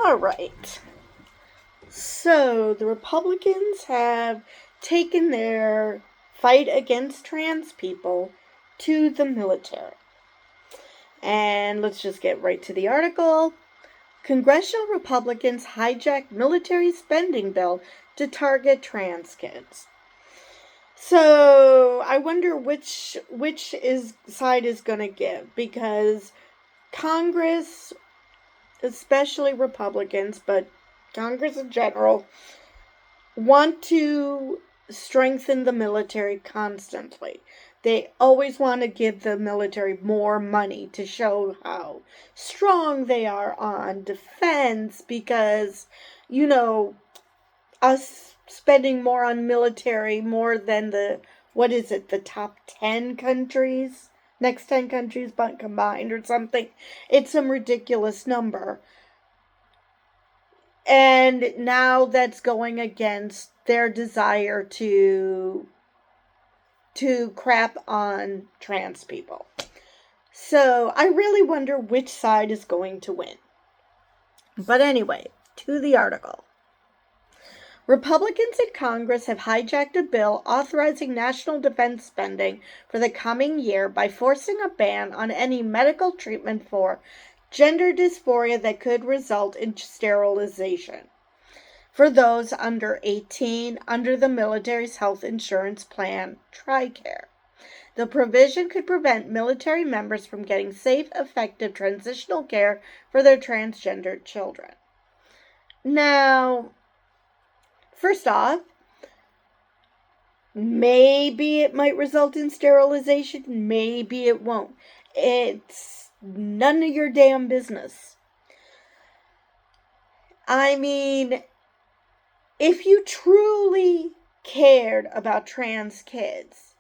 All right. So the Republicans have taken their fight against trans people to the military. And let's just get right to the article. Congressional Republicans hijacked military spending bill to target trans kids. So I wonder which side is going to give, because Congress, especially Republicans, but Congress in general, want to strengthen the military constantly. They always want to give the military more money to show how strong they are on defense, because, us spending more on military, more than the top 10 countries? Next 10 countries but combined or something. It's some ridiculous number. And now that's going against their desire to crap on trans people. So I really wonder which side is going to win. But anyway, to the article. Republicans in Congress have hijacked a bill authorizing national defense spending for the coming year by forcing a ban on any medical treatment for gender dysphoria that could result in sterilization for those under 18 under the military's health insurance plan, TRICARE. The provision could prevent military members from getting safe, effective transitional care for their transgendered children. Now, first off, maybe it might result in sterilization, maybe it won't. It's none of your damn business. I mean, if you truly cared about trans kids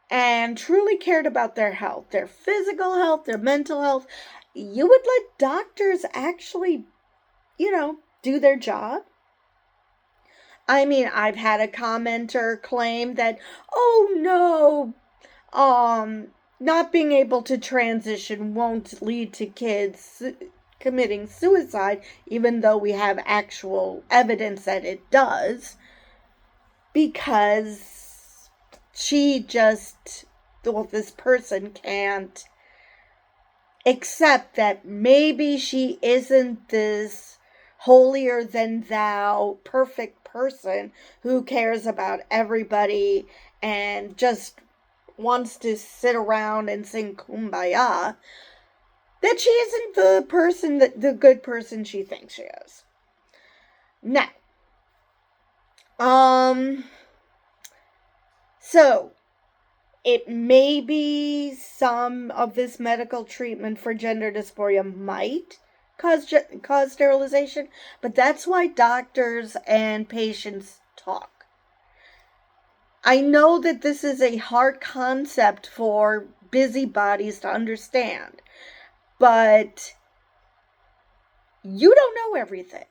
and truly cared about their health, their physical health, their mental health, you would let doctors actually, do their job. I mean, I've had a commenter claim that, oh no, not being able to transition won't lead to kids committing suicide, even though we have actual evidence that it does, because this person can't accept that maybe she isn't this holier than thou perfect person who cares about everybody and just wants to sit around and sing Kumbaya, that she isn't the good person she thinks she is. Now, so it may be some of this medical treatment for gender dysphoria might cause sterilization, but that's why doctors and patients talk. I know that this is a hard concept for busybodies to understand, but you don't know everything.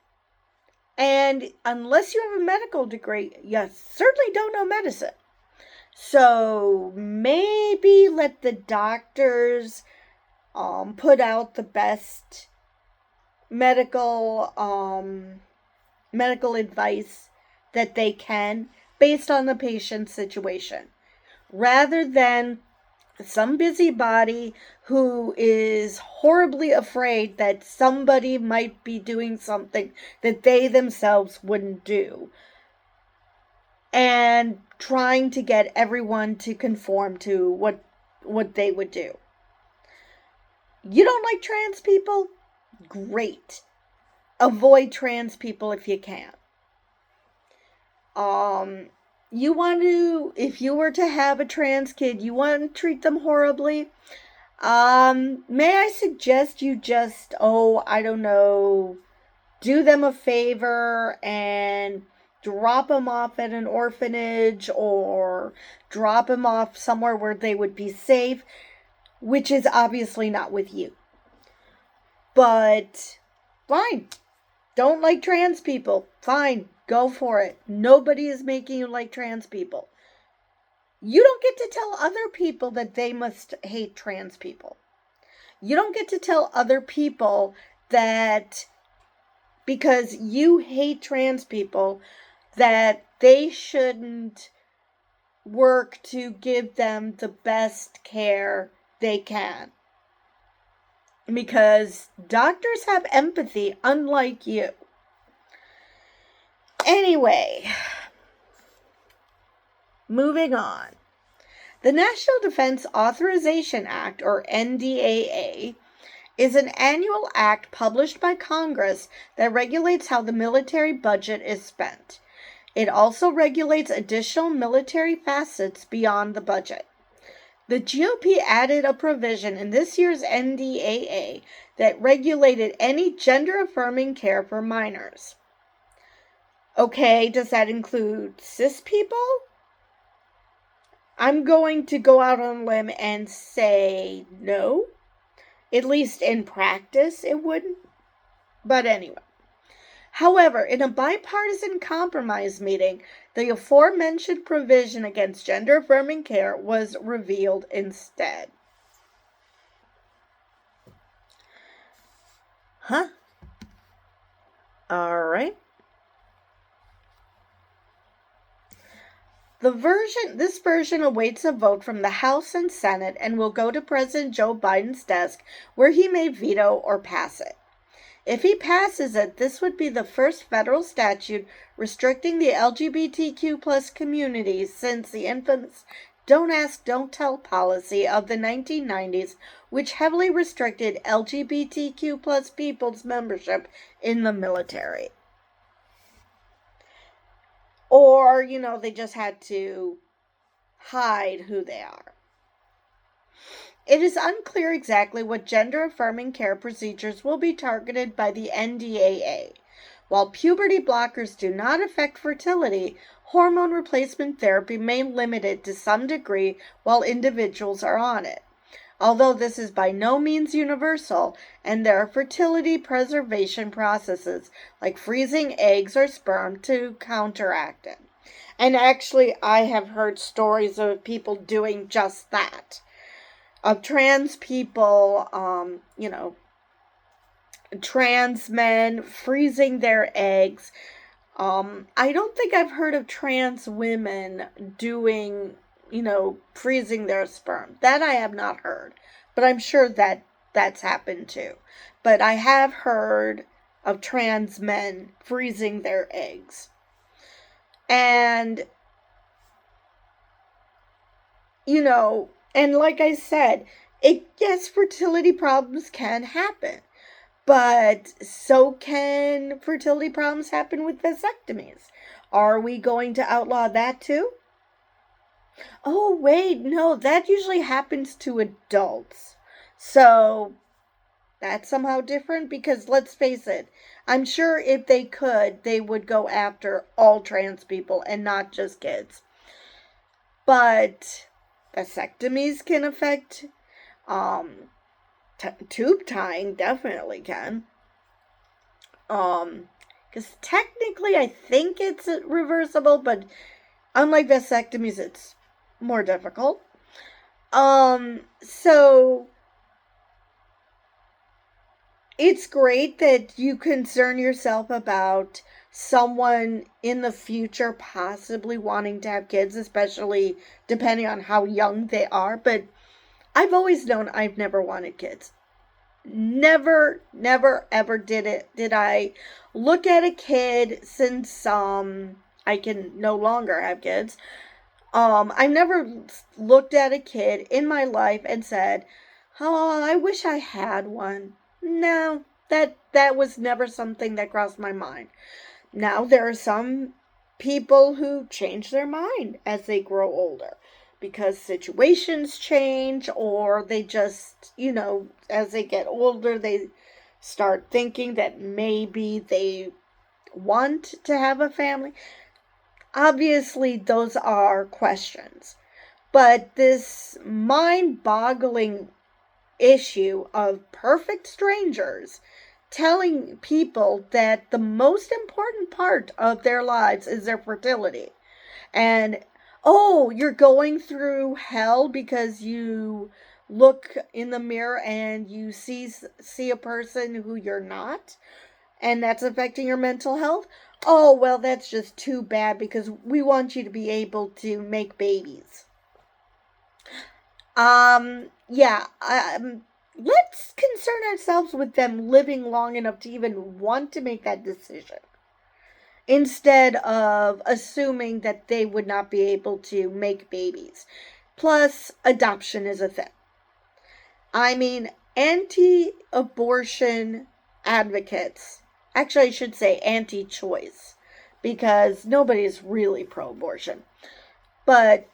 And unless you have a medical degree, you certainly don't know medicine. So maybe let the doctors put out the best medical advice that they can based on the patient's situation, rather than some busybody who is horribly afraid that somebody might be doing something that they themselves wouldn't do, and trying to get everyone to conform to what they would do. You don't like trans people? Great. Avoid trans people if you can. If you were to have a trans kid, you want to treat them horribly? May I suggest you just, do them a favor and drop them off at an orphanage or drop them off somewhere where they would be safe, which is obviously not with you. But fine. Don't like trans people. Fine. Go for it. Nobody is making you like trans people. You don't get to tell other people that they must hate trans people. You don't get to tell other people that because you hate trans people, that they shouldn't work to give them the best care they can. Because doctors have empathy, unlike you. Anyway, moving on. The National Defense Authorization Act, or NDAA, is an annual act published by Congress that regulates how the military budget is spent. It also regulates additional military facets beyond the budget. The GOP added a provision in this year's NDAA that regulated any gender-affirming care for minors. Okay, does that include cis people? I'm going to go out on a limb and say no. At least in practice, it wouldn't. But anyway. However, in a bipartisan compromise meeting, the aforementioned provision against gender-affirming care was revealed instead. Huh? All right. This version awaits a vote from the House and Senate and will go to President Joe Biden's desk, where he may veto or pass it. If he passes it, this would be the first federal statute restricting the LGBTQ plus community since the infamous Don't Ask, Don't Tell policy of the 1990s, which heavily restricted LGBTQ plus people's membership in the military. Or, they just had to hide who they are. It is unclear exactly what gender-affirming care procedures will be targeted by the NDAA. While puberty blockers do not affect fertility, hormone replacement therapy may limit it to some degree while individuals are on it. Although this is by no means universal, and there are fertility preservation processes like freezing eggs or sperm to counteract it. And actually, I have heard stories of people doing just that. Of trans people, trans men freezing their eggs. I don't think I've heard of trans women doing freezing their sperm. That I have not heard. But I'm sure that that's happened too. But I have heard of trans men freezing their eggs. And, and like I said, yes, fertility problems can happen. But so can fertility problems happen with vasectomies. Are we going to outlaw that too? Oh, wait, no, that usually happens to adults. So, that's somehow different because let's face it, I'm sure if they could, they would go after all trans people and not just kids. But vasectomies can affect, tube tying definitely can. Because technically I think it's reversible, but unlike vasectomies, it's more difficult. So it's great that you concern yourself about someone in the future possibly wanting to have kids, especially depending on how young they are. But I've always known I've never wanted kids. Never, ever did I look at a kid since I can no longer have kids. I never looked at a kid in my life and said, "Oh, I wish I had one." No, that was never something that crossed my mind. Now there are some people who change their mind as they grow older because situations change, or they just, as they get older, they start thinking that maybe they want to have a family. Obviously, those are questions. But this mind-boggling issue of perfect strangers telling people that the most important part of their lives is their fertility. And, oh, you're going through hell because you look in the mirror and you see a person who you're not, and that's affecting your mental health, oh, well, that's just too bad because we want you to be able to make babies. Yeah, let's concern ourselves with them living long enough to even want to make that decision, instead of assuming that they would not be able to make babies. Plus, adoption is a thing. I mean, anti-abortion advocates, actually I should say anti-choice, because nobody's really pro-abortion, but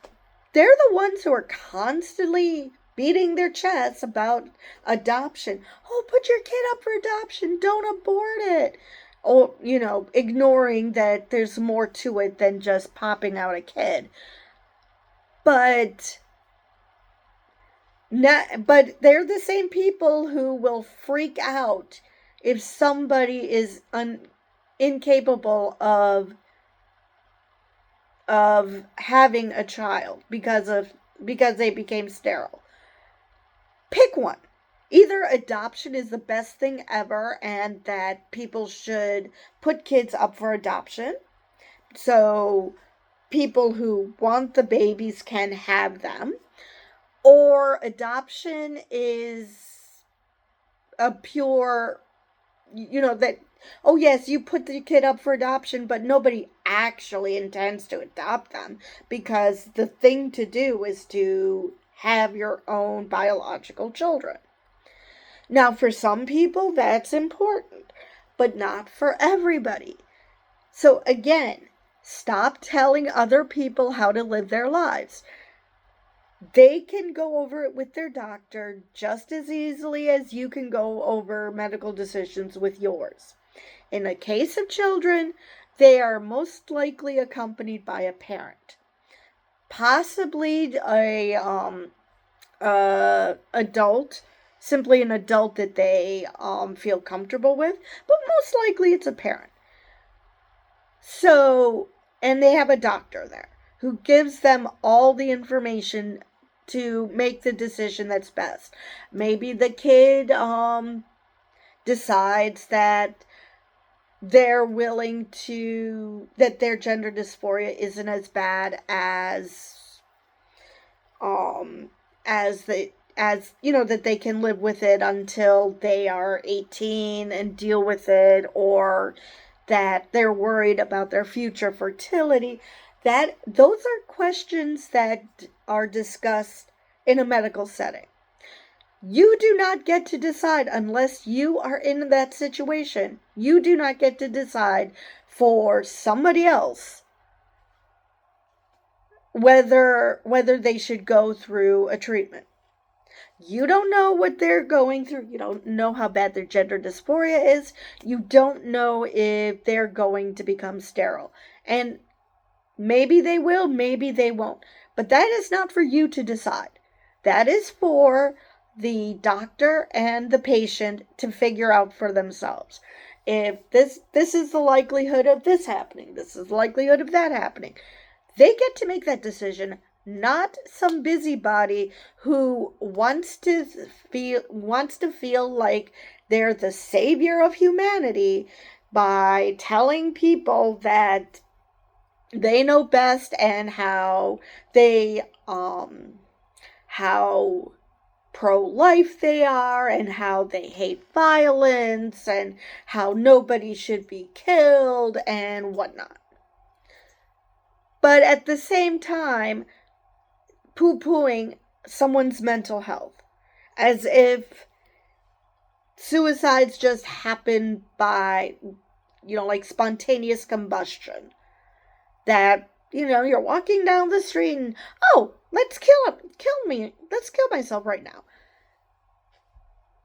they're the ones who are constantly beating their chests about adoption. Oh, put your kid up for adoption, don't abort it. Or, ignoring that there's more to it than just popping out a kid. But they're the same people who will freak out if somebody is incapable of having a child because they became sterile. Pick one. Either adoption is the best thing ever and that people should put kids up for adoption, so people who want the babies can have them, or adoption is a pure, that, oh yes, you put the kid up for adoption, but nobody actually intends to adopt them, because the thing to do is to have your own biological children. Now, for some people, that's important, but not for everybody. So again, stop telling other people how to live their lives. They can go over it with their doctor just as easily as you can go over medical decisions with yours. In the case of children, they are most likely accompanied by a parent. Possibly a adult, simply an adult that they feel comfortable with, but most likely it's a parent. So, and they have a doctor there who gives them all the information to make the decision that's best. Maybe the kid decides that they're willing to, that their gender dysphoria isn't as bad that they can live with it until they are 18 and deal with it, or that they're worried about their future fertility. That those are questions that are discussed in a medical setting. You do not get to decide unless you are in that situation. You do not get to decide for somebody else whether they should go through a treatment. You don't know what they're going through. You don't know how bad their gender dysphoria is. You don't know if they're going to become sterile. And maybe they will, maybe they won't. But that is not for you to decide. That is for the doctor and the patient to figure out for themselves. If this is the likelihood of this happening, this is the likelihood of that happening. They get to make that decision, not some busybody who wants to feel like they're the savior of humanity by telling people that they know best and how pro-life they are and how they hate violence and how nobody should be killed and whatnot. But at the same time, poo-pooing someone's mental health as if suicides just happen by, like spontaneous combustion. That, you're walking down the street and, oh, let's kill myself right now.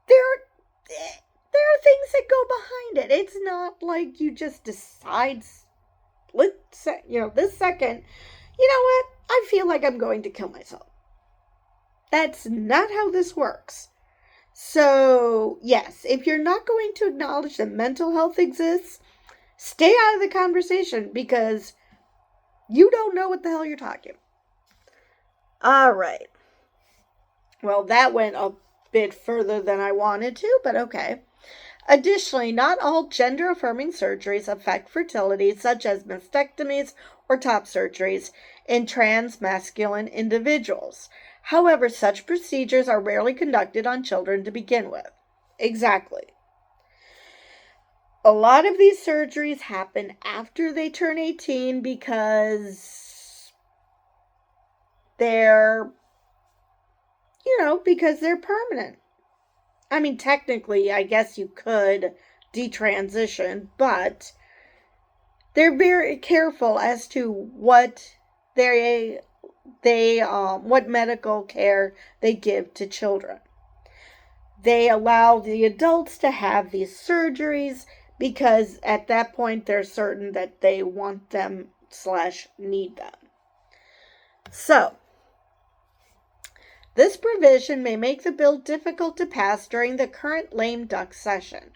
There are things that go behind it. It's not like you just decide, this second, you know what, I feel like I'm going to kill myself. That's not how this works. So, yes, if you're not going to acknowledge that mental health exists, stay out of the conversation, because you don't know what the hell you're talking. All right. Well, that went a bit further than I wanted to, but okay. Additionally, not all gender affirming surgeries affect fertility, such as mastectomies or top surgeries in trans masculine individuals. However, such procedures are rarely conducted on children to begin with. Exactly. A lot of these surgeries happen after they turn 18 because they're, because they're permanent. I mean, technically, I guess you could detransition, but they're very careful as to what what medical care they give to children. They allow the adults to have these surgeries because at that point they're certain that they want them / need them. So, this provision may make the bill difficult to pass during the current lame duck session.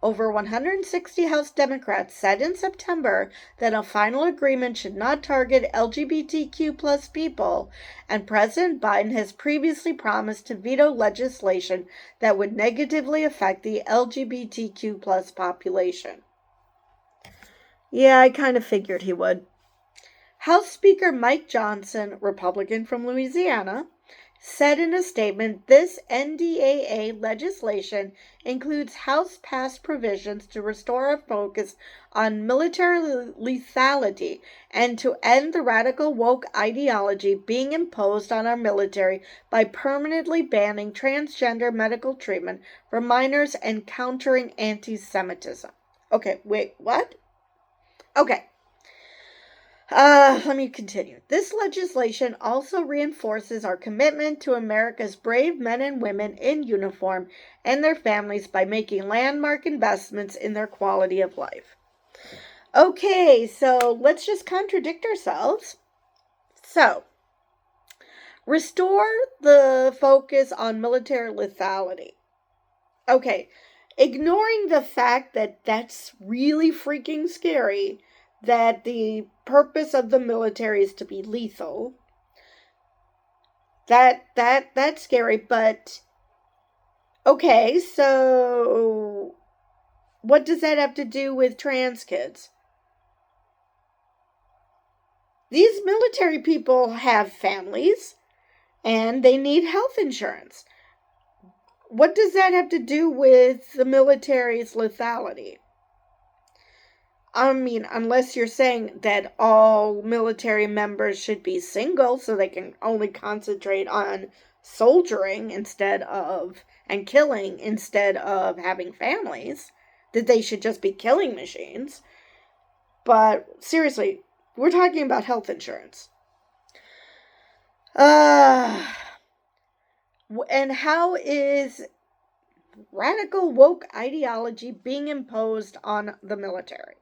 Over 160 House Democrats said in September that a final agreement should not target LGBTQ plus people, and President Biden has previously promised to veto legislation that would negatively affect the LGBTQ plus population. Yeah, I kind of figured he would. House Speaker Mike Johnson, Republican from Louisiana, said in a statement this NDAA legislation includes House-passed provisions to restore a focus on military lethality and to end the radical woke ideology being imposed on our military by permanently banning transgender medical treatment for minors and countering anti-Semitism. Okay, wait, what? Okay. Let me continue. This legislation also reinforces our commitment to America's brave men and women in uniform and their families by making landmark investments in their quality of life. Okay, so let's just contradict ourselves. So, restore the focus on military lethality. Okay, ignoring the fact that that's really freaking scary, that the purpose of the military is to be lethal. That's scary, but okay, so what does that have to do with trans kids? These military people have families and they need health insurance. What does that have to do with the military's lethality? I mean, unless you're saying that all military members should be single so they can only concentrate on soldiering and killing instead of having families, that they should just be killing machines. But seriously, we're talking about health insurance. And how is radical woke ideology being imposed on the military?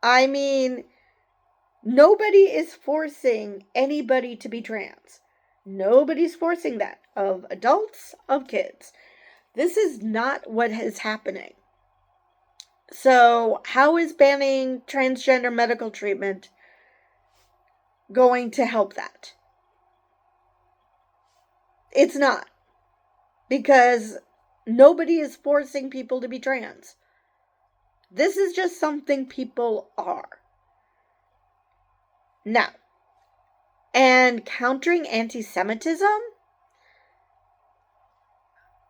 I mean, nobody is forcing anybody to be trans. Nobody's forcing that. Of adults, of kids. This is not what is happening. So, how is banning transgender medical treatment going to help that? It's not. Because nobody is forcing people to be trans. This is just something people are. Now, and countering anti-Semitism?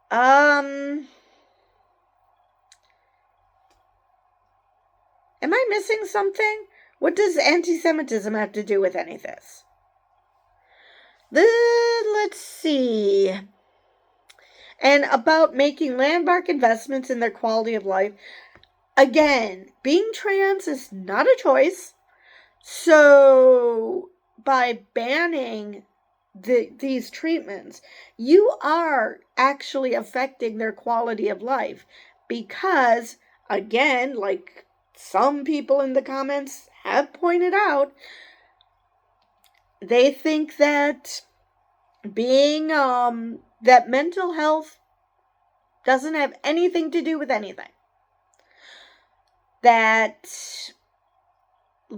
Am I missing something? What does anti-Semitism have to do with any of this? Let's see. And about making landmark investments in their quality of life. Again, being trans is not a choice. So, by banning these treatments, you are actually affecting their quality of life because, again, like some people in the comments have pointed out, they think that that mental health doesn't have anything to do with anything. That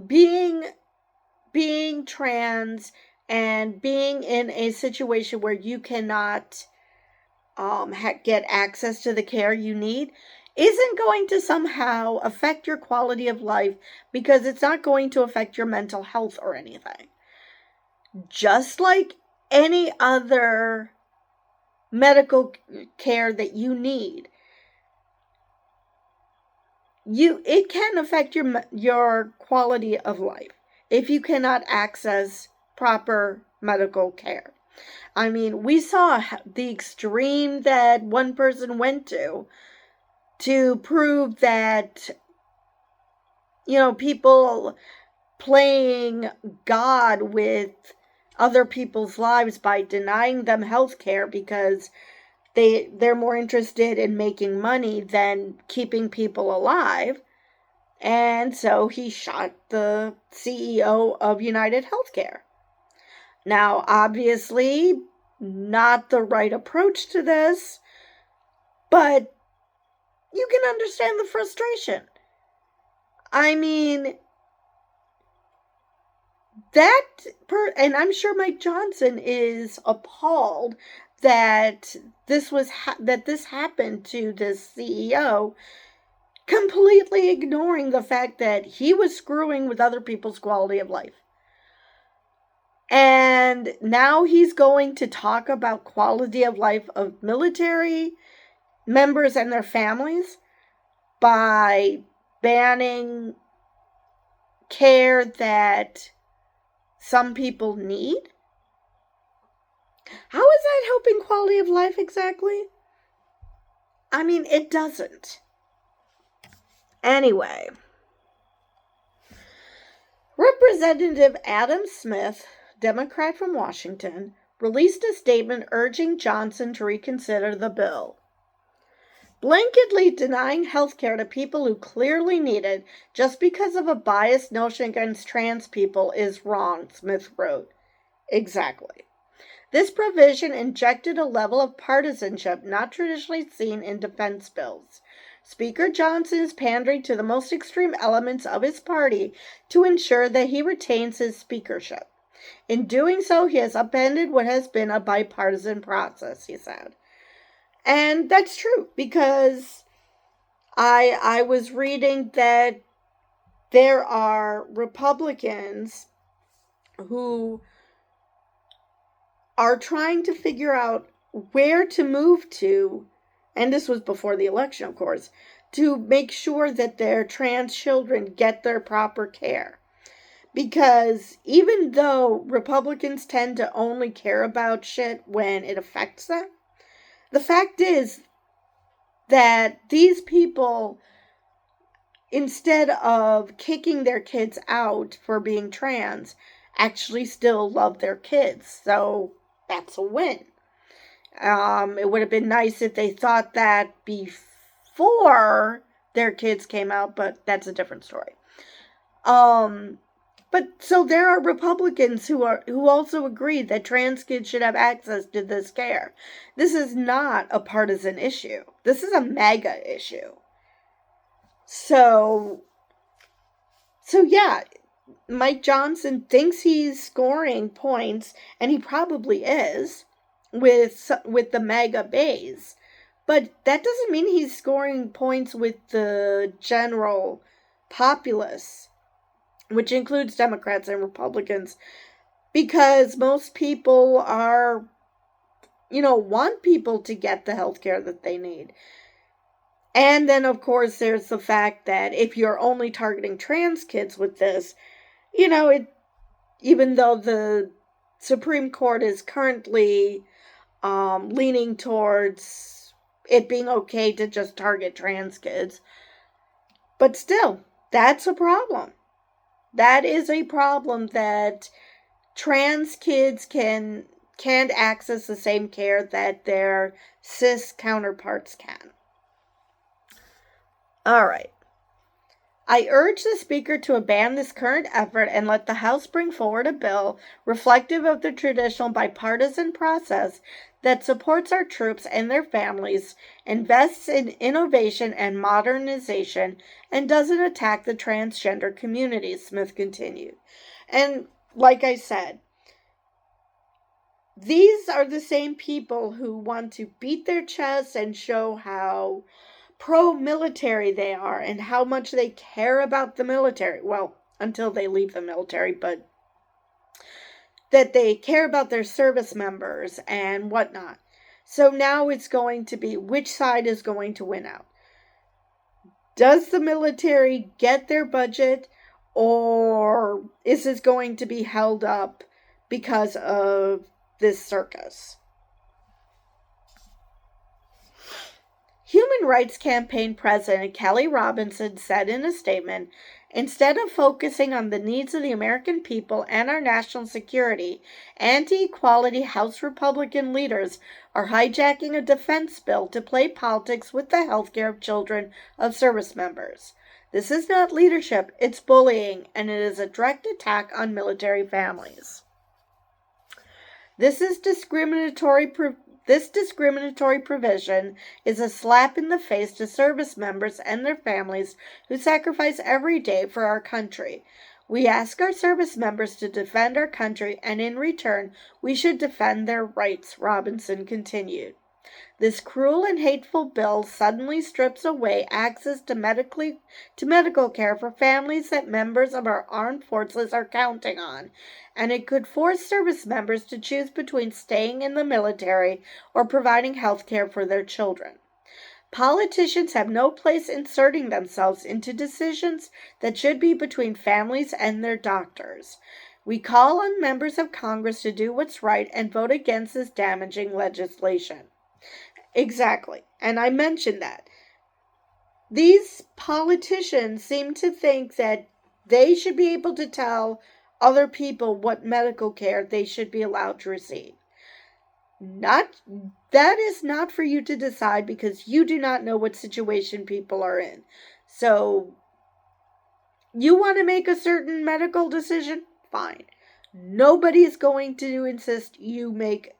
being trans and being in a situation where you cannot get access to the care you need isn't going to somehow affect your quality of life, because it's not going to affect your mental health or anything. Just like any other medical care that you need, it can affect your quality of life if you cannot access proper medical care. I mean, we saw the extreme that one person went to prove that, people playing God with other people's lives by denying them health care because they're more interested in making money than keeping people alive. And so he shot the CEO of United Healthcare. Now, obviously, not the right approach to this, but you can understand the frustration. I mean, and I'm sure Mike Johnson is appalled that this happened to this CEO, completely ignoring the fact that he was screwing with other people's quality of life. And now he's going to talk about quality of life of military members and their families by banning care that some people need. How is that helping quality of life exactly? I mean, it doesn't. Anyway, Representative Adam Smith, Democrat from Washington, released a statement urging Johnson to reconsider the bill. Blanketly denying health care to people who clearly need it just because of a biased notion against trans people is wrong, Smith wrote. Exactly. This provision injected a level of partisanship not traditionally seen in defense bills. Speaker Johnson is pandering to the most extreme elements of his party to ensure that he retains his speakership. In doing so, he has upended what has been a bipartisan process, he said. And that's true, because I was reading that there are Republicans who are trying to figure out where to move to, and this was before the election, of course, to make sure that their trans children get their proper care. Because even though Republicans tend to only care about shit when it affects them, the fact is that these people, instead of kicking their kids out for being trans, actually still love their kids. So that's a win. It would have been nice if they thought that before their kids came out, but that's a different story. But so there are Republicans who also agree that trans kids should have access to this care. This is not a partisan issue. This is a mega issue. So yeah, Mike Johnson thinks he's scoring points, and he probably is with the mega base. But that doesn't mean he's scoring points with the general populace, which includes Democrats and Republicans, because most people are, want people to get the health care that they need. And then, of course, there's the fact that if you're only targeting trans kids with this, even though the Supreme Court is currently leaning towards it being okay to just target trans kids, but still, that's a problem. That is a problem, that trans kids can't access the same care that their cis counterparts can. All right. I urge the Speaker to abandon this current effort and let the House bring forward a bill reflective of the traditional bipartisan process that supports our troops and their families, invests in innovation and modernization, and doesn't attack the transgender community, Smith continued. And like I said, these are the same people who want to beat their chests and show how pro-military they are and how much they care about the military. Well, until they leave the military, but that they care about their service members and whatnot. So now it's going to be which side is going to win out. Does the military get their budget, or is this going to be held up because of this circus? Human Rights Campaign President Kelly Robinson said in a statement, instead of focusing on the needs of the American people and our national security, anti-equality House Republican leaders are hijacking a defense bill to play politics with the health care of children of service members. This is not leadership, it's bullying, and it is a direct attack on military families. This discriminatory provision is a slap in the face to service members and their families who sacrifice every day for our country. We ask our service members to defend our country, and in return, we should defend their rights, Robinson continued. This cruel and hateful bill suddenly strips away access to medical care for families that members of our armed forces are counting on, and it could force service members to choose between staying in the military or providing health care for their children. Politicians have no place inserting themselves into decisions that should be between families and their doctors. We call on members of Congress to do what's right and vote against this damaging legislation. Exactly. And I mentioned that. These politicians seem to think that they should be able to tell other people what medical care they should be allowed to receive. That is not for you to decide, because you do not know what situation people are in. So, you want to make a certain medical decision? Fine. Nobody is going to insist you make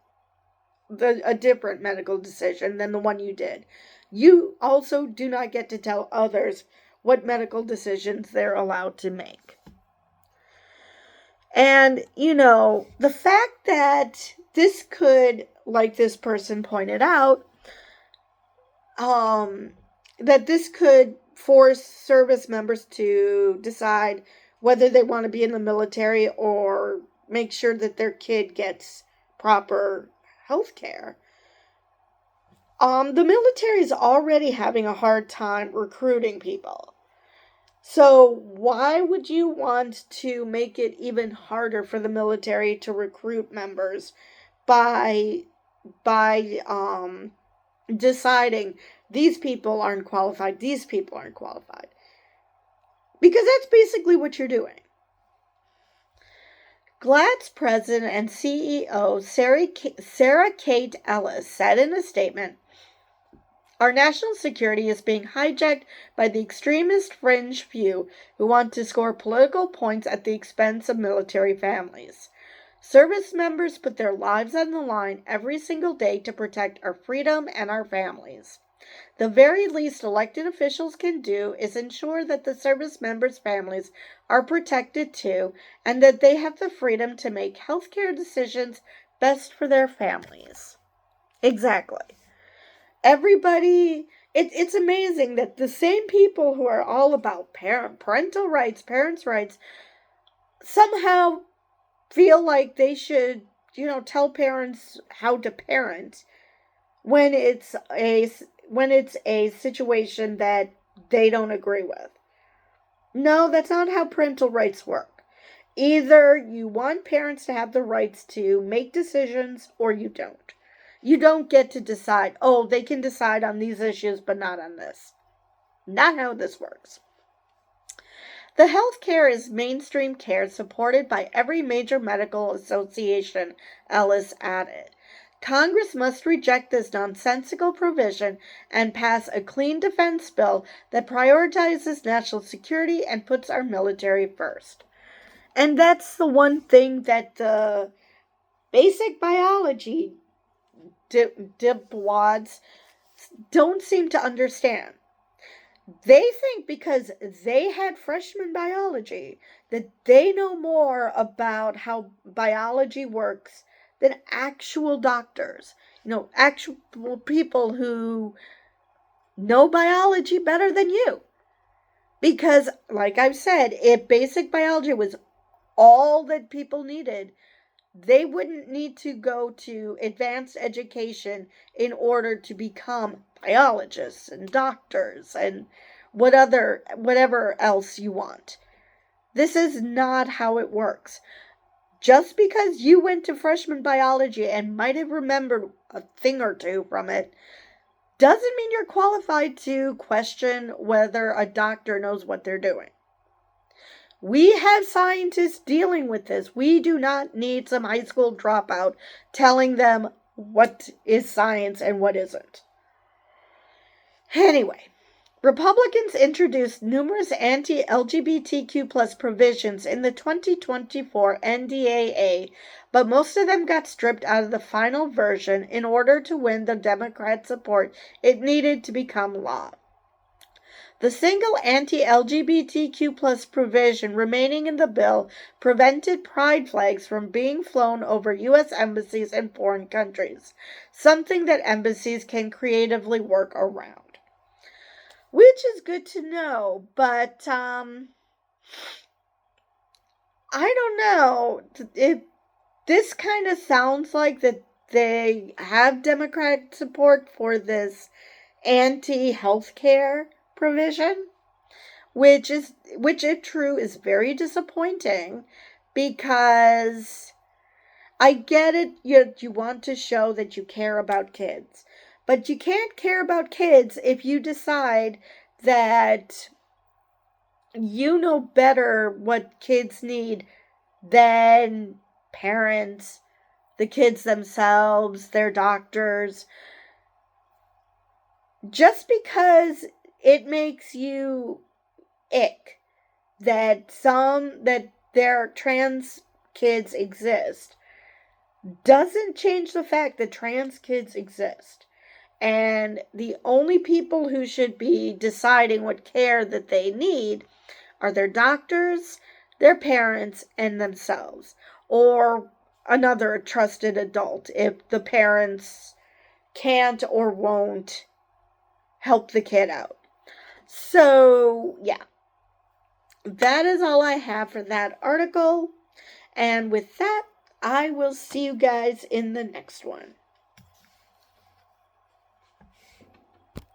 a different medical decision than the one you did. You also do not get to tell others what medical decisions they're allowed to make. And, the fact that this could, like this person pointed out, that this could force service members to decide whether they want to be in the military or make sure that their kid gets proper health care. The military is already having a hard time recruiting people. So why would you want to make it even harder for the military to recruit members by deciding these people aren't qualified, these people aren't qualified? Because that's basically what you're doing. GLAAD's president and CEO, Sarah Kate Ellis, said in a statement, our national security is being hijacked by the extremist fringe few who want to score political points at the expense of military families. Service members put their lives on the line every single day to protect our freedom and our families. The very least elected officials can do is ensure that the service members' families are protected too, and that they have the freedom to make healthcare decisions best for their families. Exactly. Everybody, it's amazing that the same people who are all about parental rights, parents' rights, somehow feel like they should, tell parents how to parent when it's a situation that they don't agree with. No, that's not how parental rights work. Either you want parents to have the rights to make decisions, or you don't. You don't get to decide, they can decide on these issues, but not on this. Not how this works. The health care is mainstream care supported by every major medical association, Ellis added. Congress must reject this nonsensical provision and pass a clean defense bill that prioritizes national security and puts our military first. And that's the one thing that the basic biology dipwads don't seem to understand. They think because they had freshman biology that they know more about how biology works than actual doctors. Actual people who know biology better than you. Because, like I've said, if basic biology was all that people needed, they wouldn't need to go to advanced education in order to become biologists and doctors and whatever else you want. This is not how it works. Just because you went to freshman biology and might have remembered a thing or two from it doesn't mean you're qualified to question whether a doctor knows what they're doing. We have scientists dealing with this. We do not need some high school dropout telling them what is science and what isn't. Anyway, Republicans introduced numerous anti-LGBTQ plus provisions in the 2024 NDAA, but most of them got stripped out of the final version in order to win the Democrat support it needed to become law. The single anti-LGBTQ plus provision remaining in the bill prevented pride flags from being flown over U.S. embassies in foreign countries, something that embassies can creatively work around. Which is good to know, but I don't know. This kind of sounds like that they have Democratic support for this anti-healthcare provision, which if true is very disappointing, because I get it, you want to show that you care about kids, but you can't care about kids if you decide that you know better what kids need than parents, the kids themselves, their doctors. Just because it makes you ick that their trans kids exist doesn't change the fact that trans kids exist. And the only people who should be deciding what care that they need are their doctors, their parents, and themselves. Or another trusted adult if the parents can't or won't help the kid out. So, yeah. That is all I have for that article. And with that, I will see you guys in the next one.